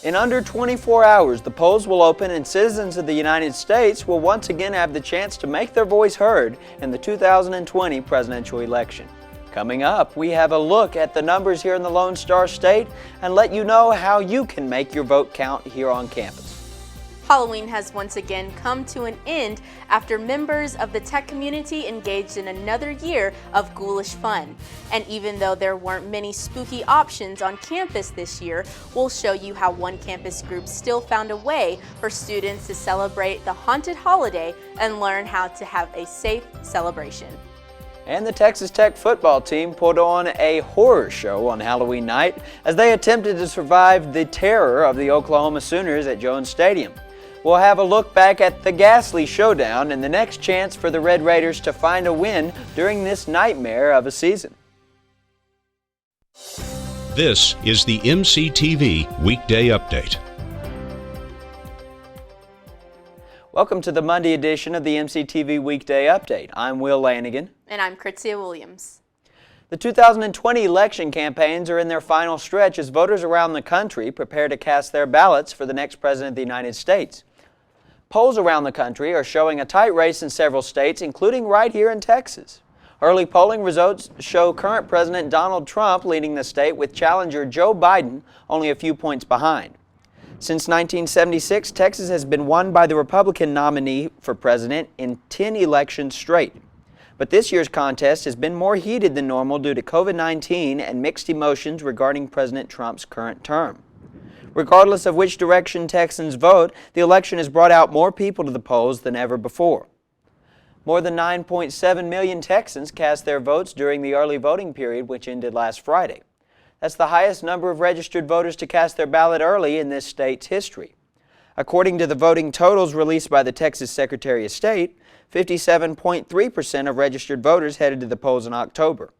In under 24 hours, the polls will open and citizens of the United States will once again have the chance to make their voice heard in the 2020 presidential election. Coming up, we have a look at the numbers here in the Lone Star State and let you know how you can make your vote count here on campus. Halloween has once again come to an end after members of the tech community engaged in another year of ghoulish fun. And even though there weren't many spooky options on campus this year, we'll show you how one campus group still found a way for students to celebrate the haunted holiday and learn how to have a safe celebration. And the Texas Tech football team put on a horror show on Halloween night as they attempted to survive the terror of the Oklahoma Sooners at Jones Stadium. We'll have a look back at the ghastly showdown and the next chance for the Red Raiders to find a win during this nightmare of a season. This is the MCTV Weekday Update. Welcome to the Monday edition of the MCTV Weekday Update. I'm Will Lanigan. And I'm Krizia Williams. The 2020 election campaigns are in their final stretch as voters around the country prepare to cast their ballots for the next president of the United States. Polls around the country are showing a tight race in several states, including right here in Texas. Early polling results show current President Donald Trump leading the state with challenger Joe Biden only a few points behind. Since 1976, Texas has been won by the Republican nominee for president in 10 elections straight. But this year's contest has been more heated than normal due to COVID-19 and mixed emotions regarding President Trump's current term. Regardless of which direction Texans vote, the election has brought out more people to the polls than ever before. More than 9.7 million Texans cast their votes during the early voting period, which ended last Friday. That's the highest number of registered voters to cast their ballot early in this state's history. According to the voting totals released by the Texas Secretary of State, 57.3% of registered voters headed to the polls in October.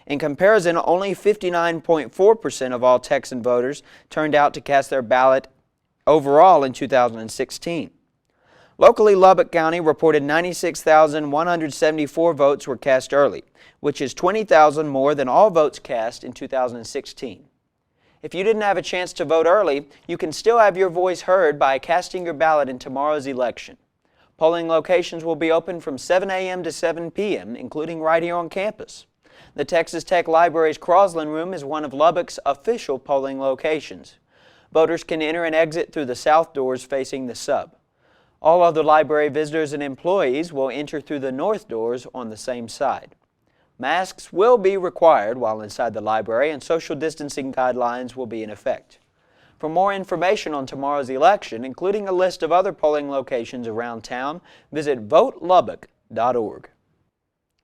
In comparison, only 59.4% of all Texan voters turned out to cast their ballot overall in 2016. Locally, Lubbock County reported 96,174 votes were cast early, which is 20,000 more than all votes cast in 2016. If you didn't have a chance to vote early, you can still have your voice heard by casting your ballot in tomorrow's election. Polling locations will be open from 7 a.m. to 7 p.m., including right here on campus. The Texas Tech Library's Crosland Room is one of Lubbock's official polling locations. Voters can enter and exit through the south doors facing the sub. All other library visitors and employees will enter through the north doors on the same side. Masks will be required while inside the library, and social distancing guidelines will be in effect. For more information on tomorrow's election, including a list of other polling locations around town, visit votelubbock.org.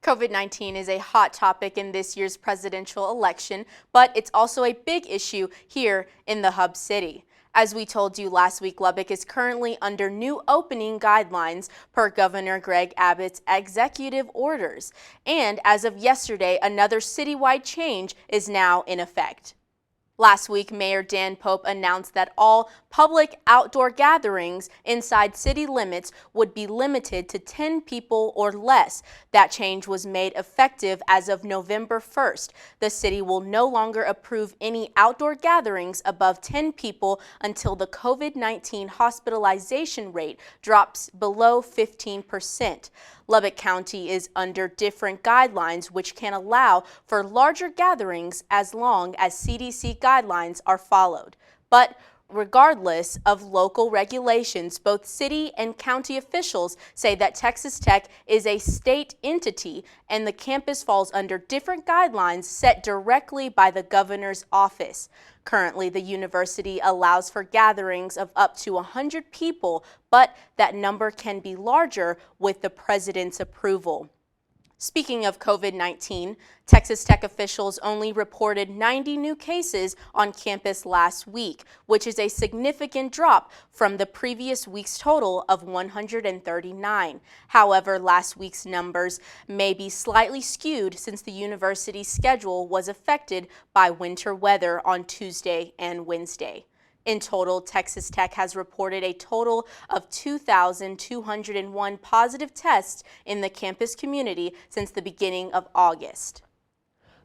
COVID-19 is a hot topic in this year's presidential election, but it's also a big issue here in the Hub City. As we told you last week, Lubbock is currently under new opening guidelines per Governor Greg Abbott's executive orders. And as of yesterday, another citywide change is now in effect. Last week, Mayor Dan Pope announced that all public outdoor gatherings inside city limits would be limited to 10 people or less. That change was made effective as of November 1st. The city will no longer approve any outdoor gatherings above 10 people until the COVID-19 hospitalization rate drops below 15%. Lubbock County is under different guidelines which can allow for larger gatherings as long as CDC guidelines are followed. But regardless of local regulations, both city and county officials say that Texas Tech is a state entity and the campus falls under different guidelines set directly by the governor's office. Currently, the university allows for gatherings of up to 100 people, but that number can be larger with the president's approval. Speaking of COVID-19, Texas Tech officials only reported 90 new cases on campus last week, which is a significant drop from the previous week's total of 139. However, last week's numbers may be slightly skewed since the university's schedule was affected by winter weather on Tuesday and Wednesday. In total, Texas Tech has reported a total of 2,201 positive tests in the campus community since the beginning of August.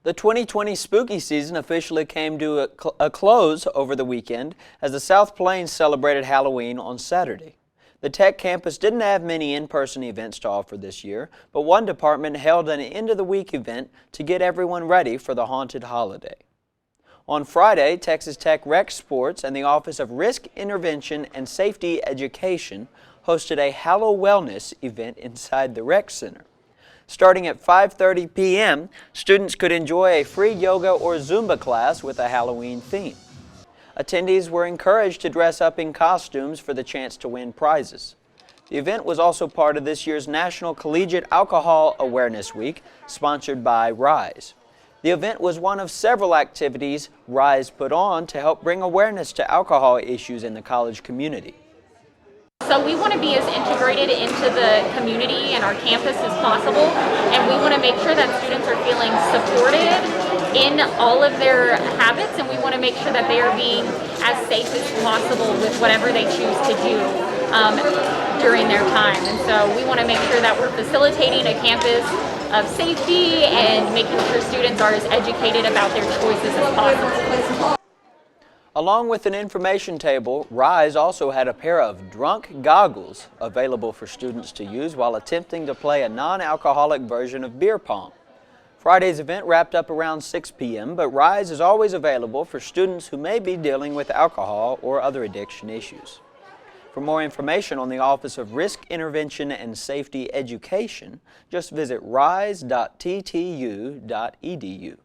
The 2020 spooky season officially came to a close over the weekend as the South Plains celebrated Halloween on Saturday. The Tech campus didn't have many in-person events to offer this year, but one department held an end-of-the-week event to get everyone ready for the haunted holiday. On Friday, Texas Tech Rec Sports and the Office of Risk Intervention and Safety Education hosted a Hallow Wellness event inside the rec center. Starting at 5:30 p.m., students could enjoy a free yoga or Zumba class with a Halloween theme. Attendees were encouraged to dress up in costumes for the chance to win prizes. The event was also part of this year's National Collegiate Alcohol Awareness Week, sponsored by RISE. The event was one of several activities RISE put on to help bring awareness to alcohol issues in the college community. So we want to be as integrated into the community and our campus as possible, and we want to make sure that students are feeling supported in all of their habits, and we want to make sure that they are being as safe as possible with whatever they choose to do during their time. And so we want to make sure that we're facilitating a campus of safety and making sure students are as educated about their choices as possible. Along with an information table, RISE also had a pair of drunk goggles available for students to use while attempting to play a non-alcoholic version of beer pong. Friday's event wrapped up around 6 p.m., but RISE is always available for students who may be dealing with alcohol or other addiction issues. For more information on the Office of Risk Intervention and Safety Education, just visit rise.ttu.edu.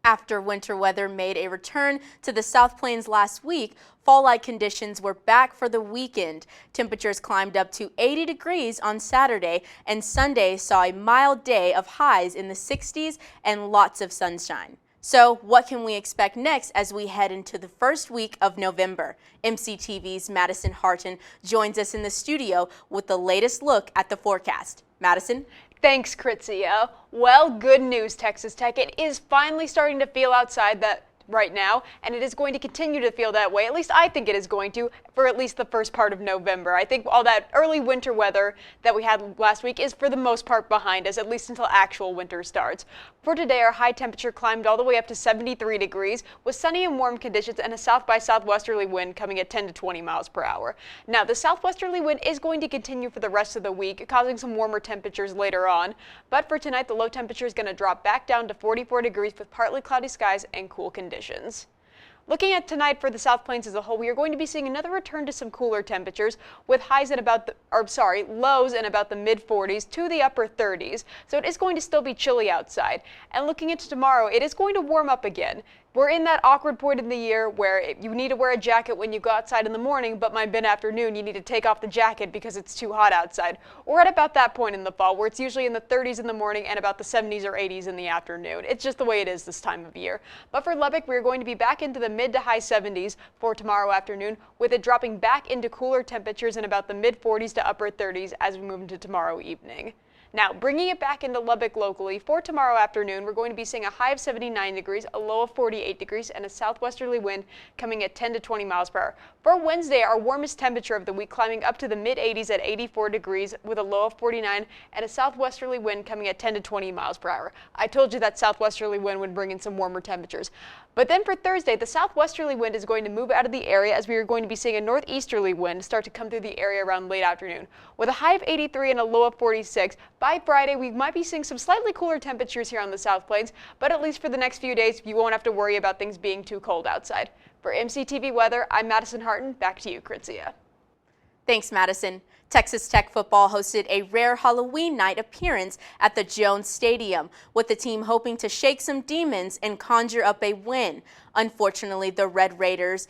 After winter weather made a return to the South Plains last week, fall-like conditions were back for the weekend. Temperatures climbed up to 80 degrees on Saturday, and Sunday saw a mild day of highs in the 60s and lots of sunshine. So what can we expect next as we head into the first week of November? MCTV's Madison Hartin joins us in the studio with the latest look at the forecast. Madison? Thanks, Krizia. Well, good news, Texas Tech. It is finally starting to feel outside that right now, and it is going to continue to feel that way. At least I think it is going to for at least the first part of November. I think all that early winter weather that we had last week is for the most part behind us, at least until actual winter starts. For today, our high temperature climbed all the way up to 73 degrees with sunny and warm conditions and a south by southwesterly wind coming at 10 to 20 miles per hour. Now, the southwesterly wind is going to continue for the rest of the week, causing some warmer temperatures later on. But for tonight, the low temperature is going to drop back down to 44 degrees with partly cloudy skies and cool conditions. Looking at tonight for the South Plains as a whole, we are going to be seeing another return to some cooler temperatures with lows in about the mid 40s to the upper 30s. So it is going to still be chilly outside. And looking into tomorrow, it is going to warm up again. We're in that awkward point in the year where you need to wear a jacket when you go outside in the morning, but by mid-afternoon you need to take off the jacket because it's too hot outside. We're at about that point in the fall where it's usually in the 30s in the morning and about the 70s or 80s in the afternoon. It's just the way it is this time of year. But for Lubbock, we're going to be back into the mid to high 70s for tomorrow afternoon, with it dropping back into cooler temperatures in about the mid 40s to upper 30s as we move into tomorrow evening. Now, bringing it back into Lubbock locally, for tomorrow afternoon, we're going to be seeing a high of 79 degrees, a low of 48 degrees, and a southwesterly wind coming at 10 to 20 miles per hour. For Wednesday, our warmest temperature of the week climbing up to the mid-80s at 84 degrees with a low of 49 and a southwesterly wind coming at 10 to 20 miles per hour. I told you that southwesterly wind would bring in some warmer temperatures. But then for Thursday, the southwesterly wind is going to move out of the area as we are going to be seeing a northeasterly wind start to come through the area around late afternoon. With a high of 83 and a low of 46, by Friday we might be seeing some slightly cooler temperatures here on the South Plains, but at least for the next few days you won't have to worry about things being too cold outside. For MCTV Weather, I'm Madison Hartin. Back to you, Krizia. Thanks, Madison. Texas Tech football hosted a rare Halloween night appearance at the Jones Stadium, with the team hoping to shake some demons and conjure up a win. Unfortunately for the Red Raiders,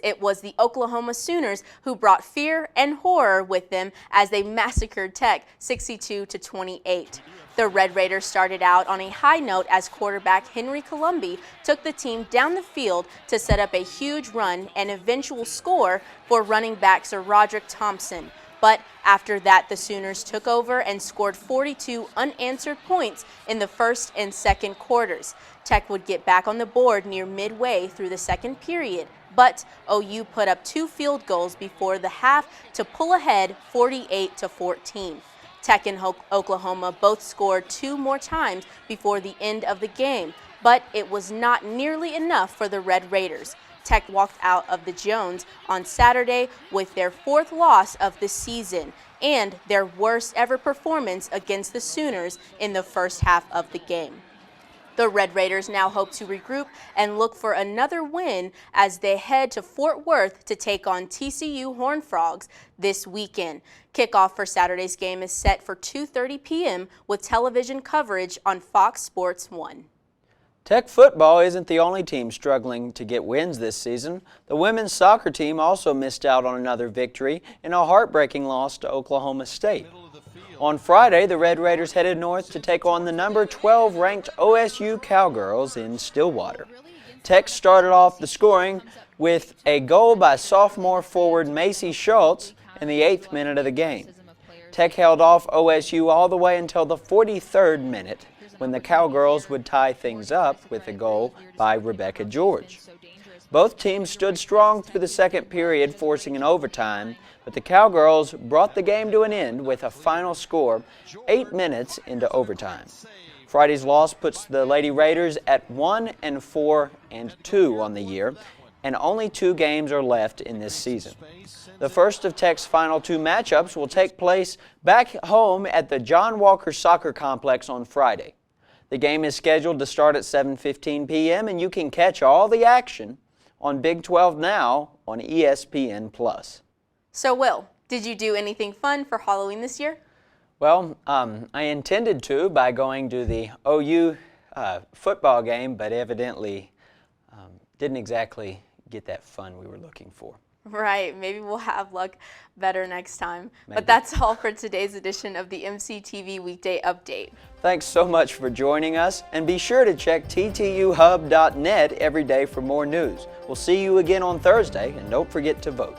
it was the Oklahoma Sooners who brought fear and horror with them as they massacred Tech 62-28. The Red Raiders started out on a high note as quarterback Henry Colombi took the team down the field to set up a huge run and eventual score for running back Sir Roderick Thompson. But after that, the Sooners took over and scored 42 unanswered points in the first and second quarters. Tech would get back on the board near midway through the second period, but OU put up 2 field goals before the half to pull ahead 48-14. Tech and Oklahoma both scored 2 more times before the end of the game, but it was not nearly enough for the Red Raiders. Tech walked out of the Jones on Saturday with their 4th loss of the season and their worst ever performance against the Sooners in the first half of the game. The Red Raiders now hope to regroup and look for another win as they head to Fort Worth to take on TCU Horned Frogs this weekend. Kickoff for Saturday's game is set for 2:30 p.m. with television coverage on Fox Sports 1. Tech football isn't the only team struggling to get wins this season. The women's soccer team also missed out on another victory in a heartbreaking loss to Oklahoma State. On Friday, the Red Raiders headed north to take on the number 12 ranked OSU Cowgirls in Stillwater. Tech started off the scoring with a goal by sophomore forward Macy Schultz in the 8th minute of the game. Tech held off OSU all the way until the 43rd minute, when the Cowgirls would tie things up with a goal by Rebecca George. Both teams stood strong through the second period, forcing an overtime, but the Cowgirls brought the game to an end with a final score 8 minutes into overtime. Friday's loss puts the Lady Raiders at 1-4-2 on the year, and only 2 games are left in this season. The first of Tech's final 2 matchups will take place back home at the John Walker Soccer Complex on Friday. The game is scheduled to start at 7:15 p.m. and you can catch all the action on Big 12 Now on ESPN+. So Will, did you do anything fun for Halloween this year? Well, I intended to by going to the OU football game, but evidently didn't exactly get that fun we were looking for. Right, maybe we'll have luck better next time. Maybe. But that's all for today's edition of the MCTV Weekday Update. Thanks so much for joining us, and be sure to check ttuhub.net every day for more news. We'll see you again on Thursday, and don't forget to vote.